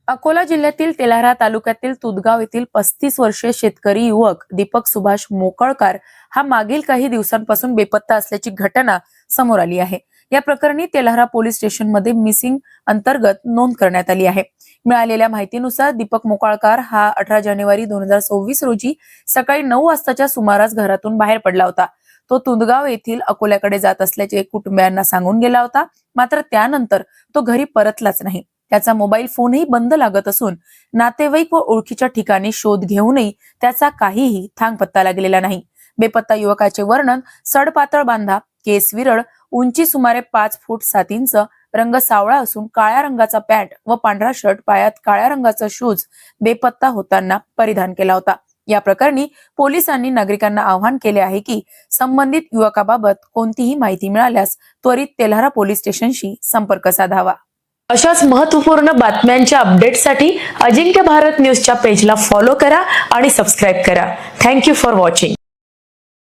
अकोला जिल्ह्यातील तेल्हारा तालुक्यातील तुदगाव येथील 35 वर्षीय शेतकरी युवक दीपक सुभाष मोकळकर हा मागील काही दिवसांपासून बेपत्ता असल्याची घटना समोर आली आहे। या प्रकरणी तेल्हारा पोलीस स्टेशनमध्ये मिसिंग अंतर्गत नोंद करण्यात आली आहे। मिळालेल्या माहितीनुसार दीपक मोकळकर हा 18 जानेवारी 2024 रोजी सकाळी 9 वाजताच्या सुमारास घरातून बाहेर पडला होता। तो तुदगाव येथील अकोल्याकडे जात असल्याचे कुटुंबियांना सांगून गेला होता, मात्र त्यानंतर तो घरी परतलाच नाही। त्याचा मोबाईल फोनही बंद लागत असून नातेवाईक व ओळखीच्या ठिकाणी शोध घेऊनही त्याचा काहीही थांगपत्ता लागलेला नाही। बेपत्ता युवकाचे वर्णन सडपातळ बांधा, केस विरळ, उंची सुमारे 5 फूट 7 इंच, रंग सावळा असून काळ्या रंगाचा पॅन्ट व पांढरा शर्ट, पायात काळ्या रंगाचा शूज बेपत्ता होताना परिधान केला होता। या प्रकरणी पोलिसांनी नागरिकांना आवाहन केले आहे की संबंधित युवकाबाबत कोणतीही माहिती मिळाल्यास त्वरित तेल्हारा पोलीस स्टेशनशी संपर्क साधावा। अशाच महत्त्वपूर्ण बातम्यांच्या अपडेटसाठी अजिंक्य भारत न्यूजच्या पेजला फॉलो करा आणि सबस्क्राइब करा। Thank you for watching.